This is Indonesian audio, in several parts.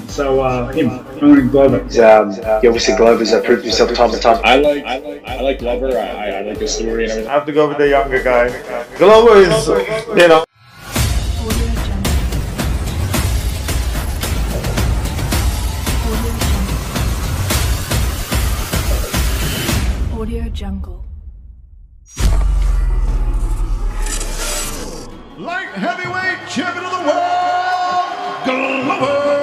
So him, I'm going Glover. Obviously Glover's proved himself time and time. I like Glover. I like the story and everything. I have to go with the younger guy. Glover is, you know. Audio Jungle. Light heavyweight champion of the world, Glover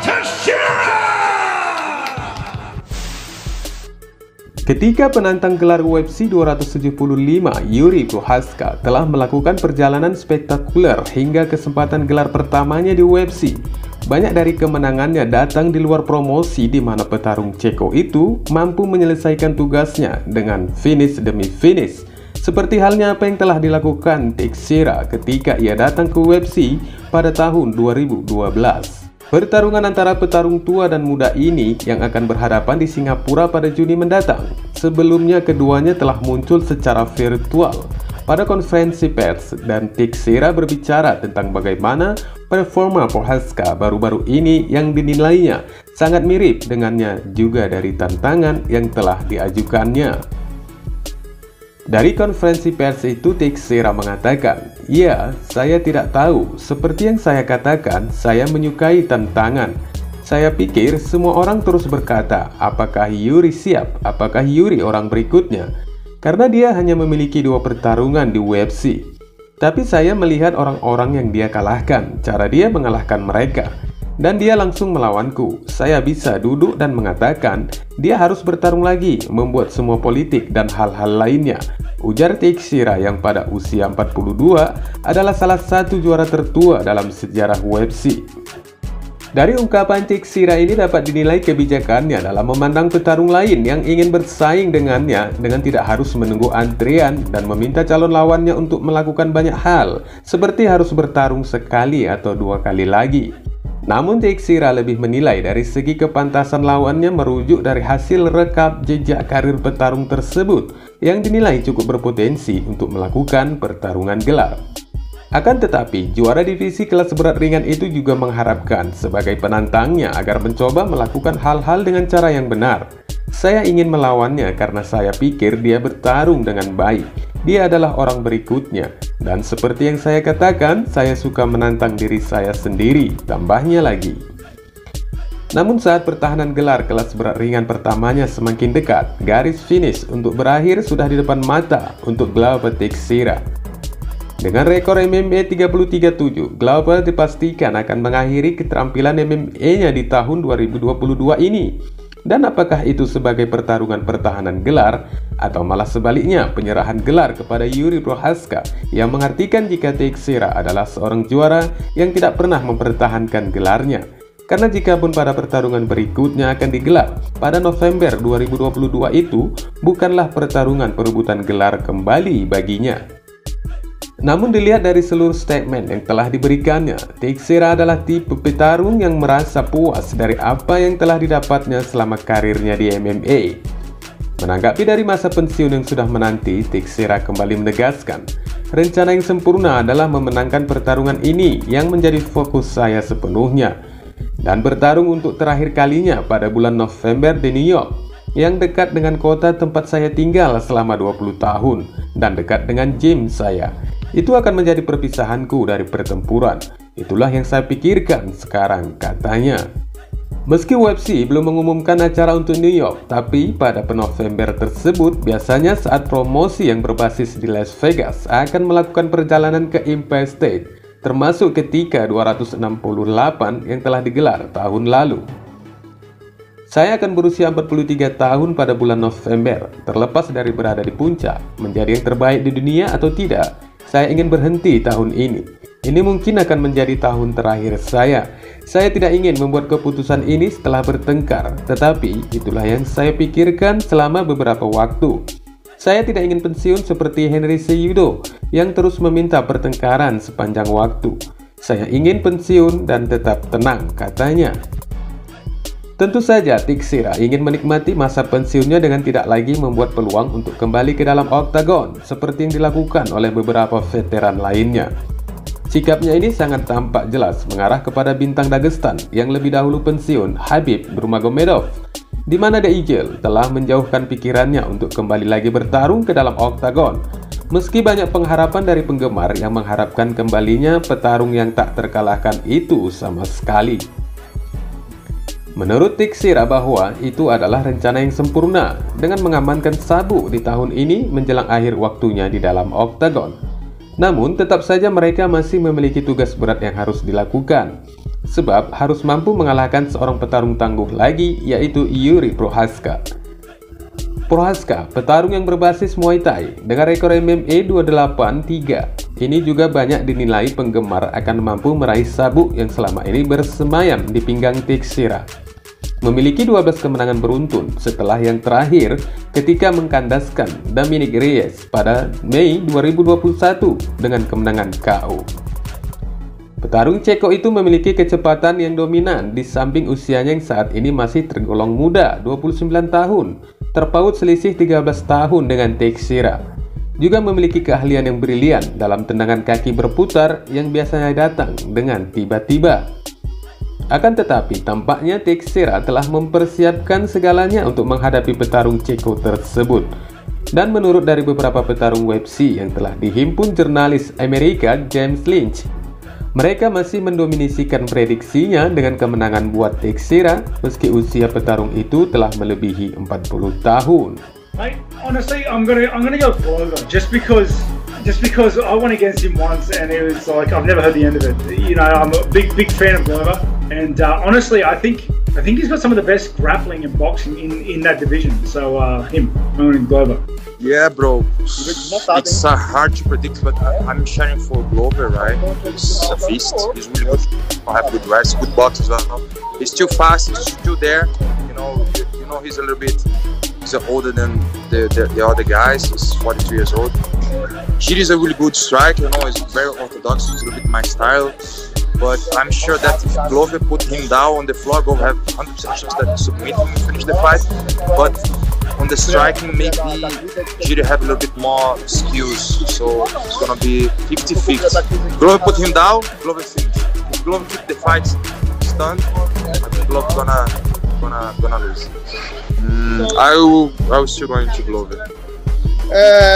Teixeira. Ketika penantang gelar UFC 275 Yuri Prochazka telah melakukan perjalanan spektakuler hingga kesempatan gelar pertamanya di UFC, banyak dari kemenangannya datang di luar promosi, di mana petarung Ceko itu mampu menyelesaikan tugasnya dengan finish demi finish. Seperti halnya apa yang telah dilakukan Teixeira ketika ia datang ke UFC pada tahun 2012. Pertarungan antara petarung tua dan muda ini yang akan berhadapan di Singapura pada Juni mendatang. Sebelumnya keduanya telah muncul secara virtual pada konferensi pers, dan Teixeira berbicara tentang bagaimana performa Prochazka baru-baru ini yang dinilainya sangat mirip dengannya juga dari tantangan yang telah diajukannya. Dari konferensi pers itu, Teixeira mengatakan, "Ya, saya tidak tahu. Seperti yang saya katakan, saya menyukai tantangan. Saya pikir semua orang terus berkata, apakah Yuri siap? Apakah Yuri orang berikutnya? Karena dia hanya memiliki 2 pertarungan di UFC. Tapi saya melihat orang-orang yang dia kalahkan, cara dia mengalahkan mereka. Dan dia langsung melawanku. Saya bisa duduk dan mengatakan, dia harus bertarung lagi, membuat semua politik dan hal-hal lainnya," ujar Teixeira yang pada usia 42 adalah salah satu juara tertua dalam sejarah UFC. Dari ungkapan Teixeira ini dapat dinilai kebijakannya dalam memandang petarung lain yang ingin bersaing dengannya dengan tidak harus menunggu antrian dan meminta calon lawannya untuk melakukan banyak hal, seperti harus bertarung sekali atau 2 kali lagi. Namun Teixeira lebih menilai dari segi kepantasan lawannya merujuk dari hasil rekap jejak karir petarung tersebut yang dinilai cukup berpotensi untuk melakukan pertarungan gelar. Akan tetapi, juara divisi kelas berat ringan itu juga mengharapkan sebagai penantangnya agar mencoba melakukan hal-hal dengan cara yang benar. "Saya ingin melawannya karena saya pikir dia bertarung dengan baik. Dia adalah orang berikutnya. Dan seperti yang saya katakan, saya suka menantang diri saya sendiri," tambahnya lagi. Namun saat pertahanan gelar kelas berat ringan pertamanya semakin dekat, garis finish untuk berakhir sudah di depan mata untuk Glover Teixeira. Dengan rekor MMA 33-7, Glover dipastikan akan mengakhiri keterampilan MMA-nya di tahun 2022 ini. Dan apakah itu sebagai pertarungan pertahanan gelar, atau malah sebaliknya penyerahan gelar kepada Yuri Prochazka, yang mengartikan jika Teixeira adalah seorang juara yang tidak pernah mempertahankan gelarnya. Karena jikapun pada pertarungan berikutnya akan digelar pada November 2022 itu bukanlah pertarungan perebutan gelar kembali baginya. Namun dilihat dari seluruh statement yang telah diberikannya, Teixeira adalah tipe petarung yang merasa puas dari apa yang telah didapatnya selama karirnya di MMA. Menanggapi dari masa pensiun yang sudah menanti, Teixeira kembali menegaskan, "Rencana yang sempurna adalah memenangkan pertarungan ini yang menjadi fokus saya sepenuhnya, dan bertarung untuk terakhir kalinya pada bulan November di New York, yang dekat dengan kota tempat saya tinggal selama 20 tahun dan dekat dengan gym saya. Itu akan menjadi perpisahanku dari pertempuran. Itulah yang saya pikirkan sekarang," katanya. Meski UFC belum mengumumkan acara untuk New York, tapi pada November tersebut biasanya saat promosi yang berbasis di Las Vegas akan melakukan perjalanan ke Empire State, termasuk ketika 268 yang telah digelar tahun lalu. "Saya akan berusia 43 tahun pada bulan November. Terlepas dari berada di puncak, menjadi yang terbaik di dunia atau tidak, saya ingin berhenti tahun ini. Ini mungkin akan menjadi tahun terakhir saya. Saya tidak ingin membuat keputusan ini setelah bertengkar, tetapi itulah yang saya pikirkan selama beberapa waktu. Saya tidak ingin pensiun seperti Henry Cejudo yang terus meminta pertengkaran sepanjang waktu. Saya ingin pensiun dan tetap tenang," katanya. Tentu saja Teixeira ingin menikmati masa pensiunnya dengan tidak lagi membuat peluang untuk kembali ke dalam oktagon seperti yang dilakukan oleh beberapa veteran lainnya. Sikapnya ini sangat tampak jelas mengarah kepada bintang Dagestan yang lebih dahulu pensiun, Khabib Nurmagomedov, di mana The Eagle telah menjauhkan pikirannya untuk kembali lagi bertarung ke dalam oktagon. Meski banyak pengharapan dari penggemar yang mengharapkan kembalinya petarung yang tak terkalahkan itu sama sekali. Menurut Teixeira bahwa itu adalah rencana yang sempurna dengan mengamankan Sabu di tahun ini menjelang akhir waktunya di dalam oktagon. Namun tetap saja mereka masih memiliki tugas berat yang harus dilakukan, sebab harus mampu mengalahkan seorang petarung tangguh lagi, yaitu Yuri Prochazka. Prochazka, petarung yang berbasis Muay Thai dengan rekor MMA 28-3. Ini juga banyak dinilai penggemar akan mampu meraih Sabu yang selama ini bersemayam di pinggang Teixeira. Memiliki 12 kemenangan beruntun setelah yang terakhir ketika mengkandaskan Dominic Reyes pada Mei 2021 dengan kemenangan KO. Petarung Ceko itu memiliki kecepatan yang dominan di samping usianya yang saat ini masih tergolong muda, 29 tahun, terpaut selisih 13 tahun dengan Teixeira. Juga memiliki keahlian yang brilian dalam tendangan kaki berputar yang biasanya datang dengan tiba-tiba. Akan tetapi, tampaknya Teixeira telah mempersiapkan segalanya untuk menghadapi petarung Ceko tersebut. Dan menurut dari beberapa petarung UFC yang telah dihimpun jurnalis Amerika James Lynch, mereka masih mendominasikan prediksinya dengan kemenangan buat Teixeira meski usia petarung itu telah melebihi 40 tahun. Mate, honestly, I'm gonna go Glover just because I went against him once and it was like I've never heard the end of it. You know, I'm a big fan of Glover, and honestly, I think he's got some of the best grappling and boxing in that division. So I'm going Glover. Yeah, bro. It's hard to predict, but I'm sharing for Glover, right? He's a beast. He's really good. I have good wrestling, good box as well. He's still fast. He's still there. You know, he's a little bit. He's older than the other guys. He's 42 years old. Giri is a really good striker. You know, he's very orthodox. He's a little bit my style. But I'm sure that if Glover put him down on the floor, Glover have 100% chance that he submit him and finish the fight. But on the striking, maybe Giri have a little bit more skills. So it's gonna be 50-50. Glover put him down, Glover finish. If Glover keep the fight stunned, I think Glover gonna lose. I will still going to Glover.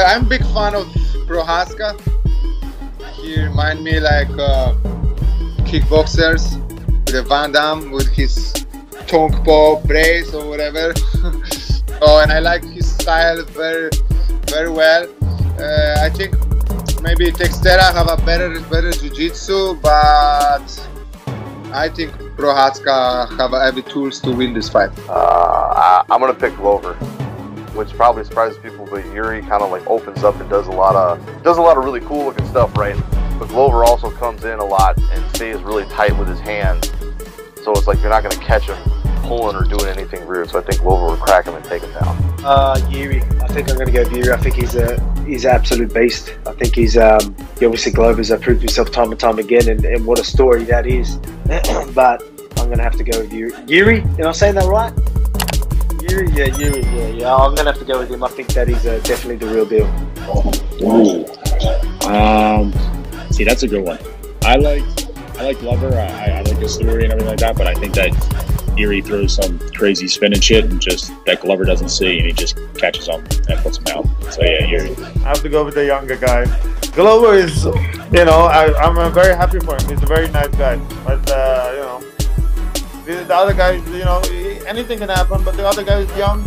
I'm a big fan of Prochazka. He reminds me like kickboxers with a Van Damme with his tongue pop brace or whatever. And I like his style very well. I think maybe Teixeira have a better jiu-jitsu, but I think Prochazka have every tools to win this fight. I'm gonna pick Glover, which probably surprises people, but Yuri kind of like opens up and does a lot of really cool looking stuff, right? But Glover also comes in a lot and stays really tight with his hands, so it's like you're not gonna catch him pulling or doing anything weird. So I think Glover will crack him and take him down. Yuri. I think I'm going to go with Yuri. I think he's an absolute beast. I think he's obviously Glover's proved himself time and time again, and what a story that is. But I'm going to have to go with Yuri. Yuri, am I saying that right? Yuri, yeah. I'm going to have to go with him. I think that he's definitely the real deal. Ooh. See, that's a good one. I like Glover. I like his story and everything like that, but I think that Yuri throws some crazy spin and shit, and just that Glover doesn't see, and he just catches him and puts him out. So yeah, Yuri. I have to go with the younger guy. Glover is, I'm very happy for him. He's a very nice guy, but the other guy, anything can happen. But the other guy is young.